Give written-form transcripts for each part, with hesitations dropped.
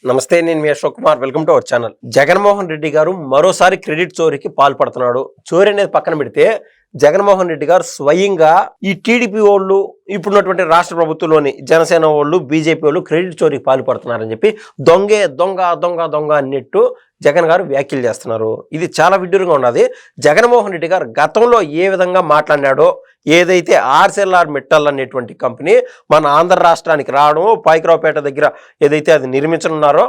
నమస్తే, నేను మీ Ashok Kumar. Welcome to our channel. Jaganmohan Reddy గారు మరోసారి క్రెడిట్ చోరీకి పాల్పడుతున్నాడు. చోరీ అనేది పక్కన పెడితే జగన్మోహన్ రెడ్డి గారు స్వయంగా ఈ టీడీపీ వాళ్ళు, ఇప్పుడున్నటువంటి రాష్ట్ర ప్రభుత్వంలోని జనసేన వాళ్ళు, బీజేపీ వాళ్ళు క్రెడిట్ చోరీకి పాల్పడుతున్నారని చెప్పి దొంగ దొంగ దొంగ అన్నట్టు జగన్ గారు వ్యాఖ్యలు చేస్తున్నారు. ఇది చాలా విడ్డూరంగా ఉన్నది. జగన్మోహన్ రెడ్డి గారు గతంలో ఏ విధంగా మాట్లాడినాడో, ఏదైతే ఆర్సెల్ఆర్ మిట్టల్ అనేటువంటి కంపెనీ మన ఆంధ్ర రాష్ట్రానికి రావడం, పాయకరావుపేట దగ్గర ఏదైతే అది నిర్మించనున్నారో,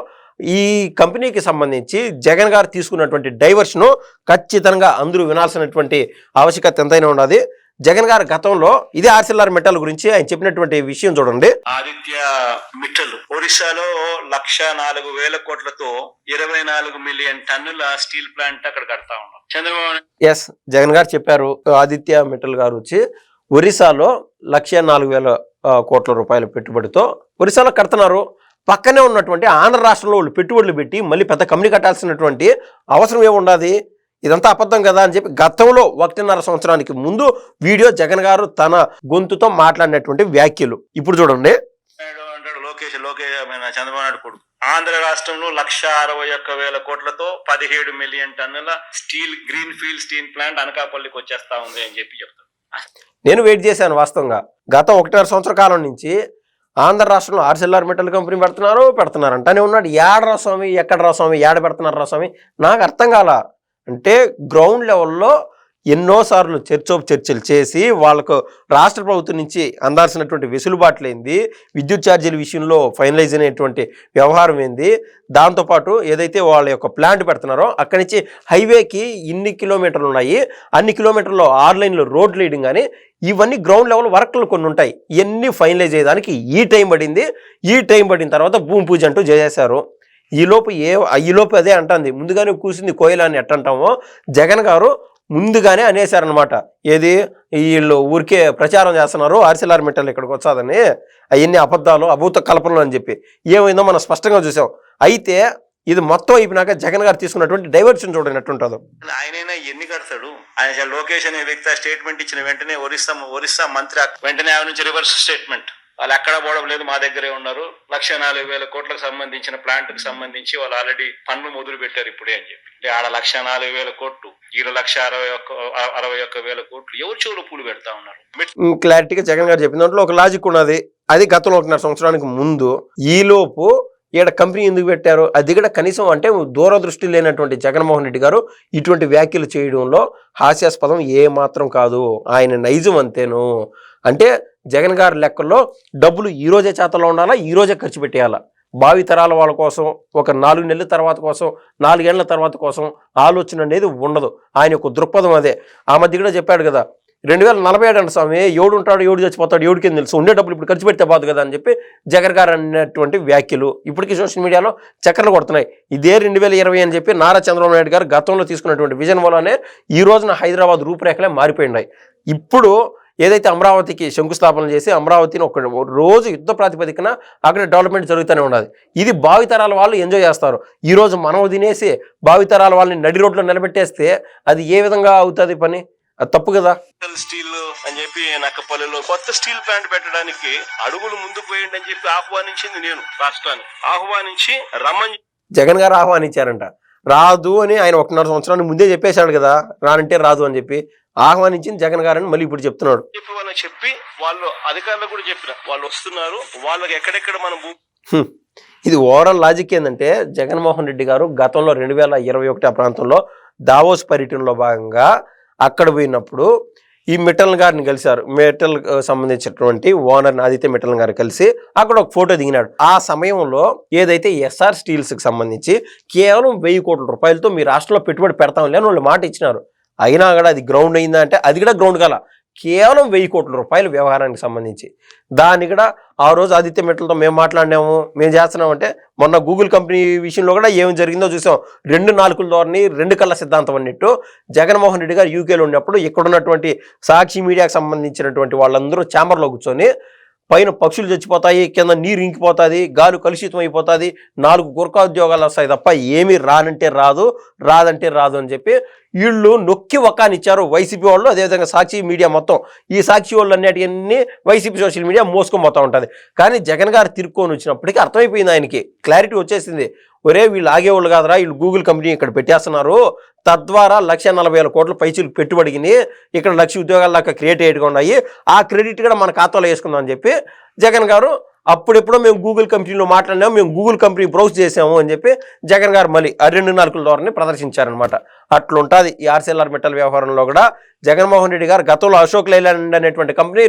ఈ కంపెనీకి సంబంధించి జగన్ గారు తీసుకున్నటువంటి డైవర్షను ఖచ్చితంగా అందరూ వినాల్సినటువంటి ఆవశ్యకత ఎంతైనా ఉన్నది. జగన్ గారు గతంలో ఇదే ఆర్సెల్ఆర్ మిట్టల్ గురించి ఆయన చెప్పినటువంటి విషయం చూడండి. ఆదిత్య మిట్టల్ ఒరిస్సాలో 1,04,000 కోట్లతో 24 మిలియన్ టన్నుల స్టీల్ ప్లాంట్ అక్కడ కడతా ఉన్నారు. చంద్రబాబు జగన్ గారు చెప్పారు. ఆదిత్య మిట్టల్ గారు వచ్చి ఒరిస్సాలో 1,04,000 కోట్ల రూపాయల పెట్టుబడితో ఒరిస్సాలో కడుతున్నారు. పక్కనే ఉన్నటువంటి ఆంధ్ర రాష్ట్రంలో వాళ్ళు పెట్టుబడులు పెట్టి మళ్ళీ పెద్ద కంపెనీ కట్టాల్సినటువంటి అవసరం ఏముండదు, ఇదంతా అబద్ధం కదా అని చెప్పి గతంలో 1.5 సంవత్సరానికి ముందు వీడియో జగన్ గారు తన గొంతుతో మాట్లాడినటువంటి వ్యాఖ్యలు ఇప్పుడు చూడండి. లోకేష్ చంద్రబాబు నాయుడు కొడుకు ఆంధ్ర రాష్ట్రంలో 1,61,000 కోట్లతో 17 మిలియన్ టన్నుల steel green field steel plant అనకాపల్లికి వచ్చేస్తా ఉంది అని చెప్పి చెప్తాను. నేను వెయిట్ చేశాను. వాస్తవంగా గత 1.5 సంవత్సర కాలం నుంచి ఆంధ్ర రాష్ట్రంలో ఆర్సెల్ఆర్ మిట్టల్ కంపెనీ పెడుతున్నారు అంటానే ఉన్నాడు. ఏడరా స్వామి, ఎక్కడరా స్వామి, ఏడ పెడుతున్నారా స్వామి, నాకు అర్థం కాల. అంటే గ్రౌండ్ లెవెల్లో ఎన్నోసార్లు చర్చలు చేసి వాళ్ళకు రాష్ట్ర ప్రభుత్వం నుంచి అందాల్సినటువంటి వెసులుబాట్లు ఏంది, విద్యుత్ ఛార్జీల విషయంలో ఫైనలైజ్ అయినటువంటి వ్యవహారం ఏంది, దాంతోపాటు ఏదైతే వాళ్ళ యొక్క ప్లాంట్ పెడుతున్నారో అక్కడి నుంచి హైవేకి ఇన్ని కిలోమీటర్లు ఉన్నాయి, అన్ని కిలోమీటర్లో 6 లైన్లు రోడ్ లీడింగ్ అని ఇవన్నీ గ్రౌండ్ లెవెల్ వర్క్లు కొన్ని ఉంటాయి. ఇవన్నీ ఫైనలైజ్ అయ్యేదానికి ఈ టైం పడింది. ఈ టైం పడిన తర్వాత భూమి పూజ అంటూ చేసేశారు. ఈలోపు అదే అంటుంది, ముందుగానే కూసింది కోయిల అని ఎట్టంటామో జగన్ గారు ముందుగానే అనేశారనమాట. ఏది వీళ్ళు ఊరికే ప్రచారం చేస్తున్నారు ఆర్సెల్ఆర్ మిట్టల్ ఇక్కడికి వచ్చాదని, అవన్నీ అబద్ధాలు, అభూత కల్పనలు అని చెప్పి ఏమైందో మనం స్పష్టంగా చూసాం. అయితే ఇది మొత్తం అయిపోయినాక జగన్ గారు తీసుకున్నటువంటి డైవర్షన్ చూడండి ఎట్టుంటుందో. ఆయనైనా ఎన్ని కడతాడు? ఆయన లోకేష్ అనే వ్యక్తి స్టేట్మెంట్ ఇచ్చిన వెంటనే ఒరిస్సా మంత్రి వెంటనే ఆయన నుంచి రివర్స్ స్టేట్మెంట్, వాళ్ళు ఎక్కడ పోవడం లేదు, మా దగ్గరే ఉన్నారు, 1,04,000 కోట్లకు సంబంధించిన ప్లాంట్ కి సంబంధించి వాళ్ళు ఆల్రెడీ పన్ను మొదలు పెట్టారు ఇప్పుడే అని చెప్పి. ఆడ 1,04,000 కోట్లు, ఈడ 1,61,000 కోట్లు ఎవరు చెవులు పూలు పెడతా ఉన్నారు. క్లారిటీగా జగన్ గారు చెప్పిన దాంట్లో ఒక లాజిక్ ఉన్నది. అది గతంలో 1.5 సంవత్సరానికి ముందు. ఈలోపు ఈడ కంపెనీ ఎందుకు పెట్టారు, అది కూడా కనీసం అంటే దూరదృష్టి లేనటువంటి జగన్మోహన్ రెడ్డి గారు ఇటువంటి వ్యాఖ్యలు చేయడంలో హాస్యాస్పదం ఏమాత్రం కాదు. ఆయన నైజం అంతేను. అంటే జగన్ గారి లెక్కల్లో డబ్బులు ఈ రోజే చేతల్లో ఉండాలా, ఈ రోజే ఖర్చు పెట్టేయాలా. భావి తరాల వాళ్ళ కోసం, ఒక 4 నెలల తర్వాత కోసం, 4 ఏళ్ల తర్వాత కోసం ఆలోచన అనేది ఉండదు. ఆయన యొక్క దృక్పథం అదే. ఆ మధ్య కూడా చెప్పాడు కదా, 2047 అంట స్వామి, ఎవడు ఉంటాడు, ఎవడు చచ్చిపోతాడు, ఎవడికి తెలుసు, ఉండే డబ్బులు ఇప్పుడు ఖర్చు పెడితే బాదు కదా అని చెప్పి జగన్ గారు అన్నటువంటి వ్యాఖ్యలు ఇప్పటికీ సోషల్ మీడియాలో చక్కర్లు కొడుతున్నాయి. ఇదే 2020 అని చెప్పి నారా చంద్రబాబు నాయుడు గారు గతంలో తీసుకున్నటువంటి విజన్ వల్లనే ఈ రోజున హైదరాబాద్ రూపురేఖలే మారిపోయినాయి. ఇప్పుడు ఏదైతే అమరావతికి శంకుస్థాపన చేసి అమరావతిని ఒక రోజు యుద్ధ ప్రాతిపదికన అక్కడ డెవలప్మెంట్ జరుగుతూనే ఉన్నది. ఇది భావితరాల వాళ్ళు ఎంజాయ్ చేస్తారు. ఈరోజు మనం తినేసి భావితరాల వాళ్ళని నడి రోడ్లో నిలబెట్టేస్తే అది ఏ విధంగా అవుతుంది పని? అది తప్పు కదా. స్టీల్ అని చెప్పి నక్కపల్లిలో కొత్త స్టీల్ ప్లాంట్ పెట్టడానికి అడుగులు ముందుకు వేయండి అని చెప్పి ఆహ్వానించింది నేను రాష్ట్రాన్ని. ఆహ్వానించి రమ్మని జగన్ గారు ఆహ్వానించారంట. రాదు అని ఆయన 1.5 సంవత్సరానికి ముందే చెప్పేశాడు కదా, రానంటే రాదు అని చెప్పి. ఆహ్వానించింది జగన్ గారని మళ్ళీ ఇప్పుడు చెప్తున్నాడు. చెప్పి వాళ్ళు అధికారులు కూడా చెప్పిన వాళ్ళు వస్తున్నారు, వాళ్ళకి ఎక్కడెక్కడ మనం ఇది ఓవరాల్ లాజిక్ ఏంటంటే, జగన్మోహన్ రెడ్డి గారు గతంలో 2021 ఆ ప్రాంతంలో దావోస్ పర్యటనలో భాగంగా అక్కడ పోయినప్పుడు ఈ మిట్టల్ గారిని కలిశారు. మిట్టల్ సంబంధించినటువంటి ఓనర్ ఆదిత్య మిట్టల్ గారు కలిసి అక్కడ ఒక ఫోటో దిగినాడు. ఆ సమయంలో ఏదైతే ఎస్ఆర్ స్టీల్స్ కి సంబంధించి కేవలం 1,000 కోట్ల రూపాయలతో మీ రాష్ట్రంలో పెట్టుబడి పెడతాం లేని వాళ్ళు మాట ఇచ్చినారు. అయినా కూడా అది గ్రౌండ్ అయిందా అంటే అది కూడా గ్రౌండ్ కాల. కేవలం 1,000 కోట్ల రూపాయల వ్యవహారానికి సంబంధించి దాన్ని కూడా ఆ రోజు ఆదిత్య మిట్టల్తో మేము మాట్లాడినాము, మేము చేస్తున్నామంటే మొన్న గూగుల్ కంపెనీ విషయంలో కూడా ఏం జరిగిందో చూసాం. 2 నాలుకల ధోరణి, 2 కళ్ళ సిద్ధాంతం అన్నట్టు జగన్మోహన్ రెడ్డి గారు యూకేలో ఉన్నప్పుడు ఇక్కడ ఉన్నటువంటి సాక్షి మీడియాకి సంబంధించినటువంటి వాళ్ళందరూ ఛాంబర్లో కూర్చొని పైన పక్షులు చచ్చిపోతాయి, కింద నీరు ఇంకిపోతుంది, గాలి కలుషితం అయిపోతుంది, 4 గురకా ఉద్యోగాలు వస్తాయి తప్ప ఏమీ రానంటే రాదు, రాదంటే రాదు అని చెప్పి వీళ్ళు నొక్కి ఒక్కానిచ్చారు వైసీపీ వాళ్ళు. అదేవిధంగా సాక్షి మీడియా మొత్తం, ఈ సాక్షి వాళ్ళు అన్నిటికన్నీ వైసీపీ సోషల్ మీడియా మోసుకొని పోతూ ఉంటుంది. కానీ జగన్ గారు తిరుక్కొని వచ్చినప్పటికీ అర్థమైపోయింది, ఆయనకి క్లారిటీ వచ్చేసింది. ఒరే వీళ్ళు ఆగేవాళ్ళు కాదురా, వీళ్ళు గూగుల్ కంపెనీ ఇక్కడ పెట్టేస్తున్నారు, తద్వారా 1,40,000 కోట్ల పైసలు పెట్టుబడిని ఇక్కడ 1,00,000 ఉద్యోగాల దాకా క్రియేట్ అయ్యేట్టుగా ఉన్నాయి, ఆ క్రెడిట్ కూడా మన ఖాతాలో వేసుకుందాం అని చెప్పి జగన్ గారు అప్పుడెప్పుడో మేము గూగుల్ కంపెనీలో మాట్లాడినాము, మేము గూగుల్ కంపెనీ బ్రౌజ్ చేసాము అని చెప్పి జగన్ గారు మళ్ళీ ఆ 2 నాలుగుల ధోరణి ప్రదర్శించారనమాట. అట్లుంటుంది ఈ ఆర్సెల్ఆర్ మెటల్ వ్యవహారంలో కూడా. జగన్మోహన్ రెడ్డి గారు గతంలో అశోక్ లైలాండ్ అనేటువంటి కంపెనీ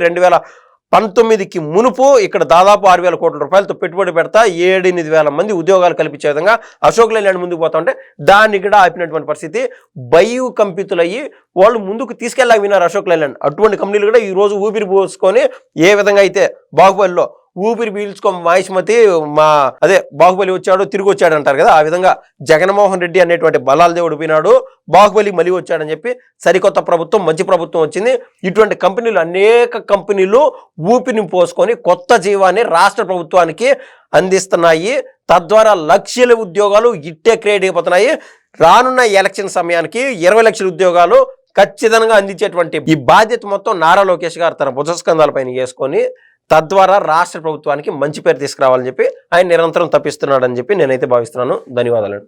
2019కి మునుపు ఇక్కడ దాదాపు 6,000 కోట్ల రూపాయలతో పెట్టుబడి పెడతా 7-8 మంది ఉద్యోగాలు కల్పించే విధంగా అశోక్ లైలాండ్ ముందుకు పోతా ఉంటే దాన్ని కూడా ఆపినటువంటి పరిస్థితి. బయు కంపితులయ్యి వాళ్ళు ముందుకు తీసుకెళ్ళాక విన్నారు అశోక్ లైలాండ్. అటువంటి కంపెనీలు కూడా ఈ రోజు ఊపిరి పోసుకొని ఏ విధంగా అయితే బాహుబలిలో ఊపిరి పీల్చుకో మహేష్మతి బాహుబలి వచ్చాడు తిరిగి వచ్చాడు అంటారు కదా, ఆ విధంగా జగన్మోహన్ రెడ్డి అనేటువంటి బలాల దేవుడు పోయినాడు, బాహుబలి మళ్ళీ వచ్చాడని చెప్పి సరికొత్త ప్రభుత్వం, మంచి ప్రభుత్వం వచ్చింది. ఇటువంటి కంపెనీలు అనేక కంపెనీలు ఊపిరిని పోసుకొని కొత్త జీవాన్ని రాష్ట్ర ప్రభుత్వానికి అందిస్తున్నాయి. తద్వారా లక్షల ఉద్యోగాలు ఇట్టే క్రియేట్ అయిపోతున్నాయి. రానున్న ఎలక్షన్ సమయానికి 20 లక్షల ఉద్యోగాలు ఖచ్చితంగా అందించేటువంటి ఈ బాధ్యత మొత్తం నారా లోకేష్ గారు తన భుజస్కంధాలపైన వేసుకొని తద్వారా రాష్ట్ర ప్రభుత్వానికి మంచి పేరు తీసుకురావాలని చెప్పి ఆయన నిరంతరం తప్పిస్తున్నాడని చెప్పి నేనైతే భావిస్తున్నాను. ధన్యవాదాలు.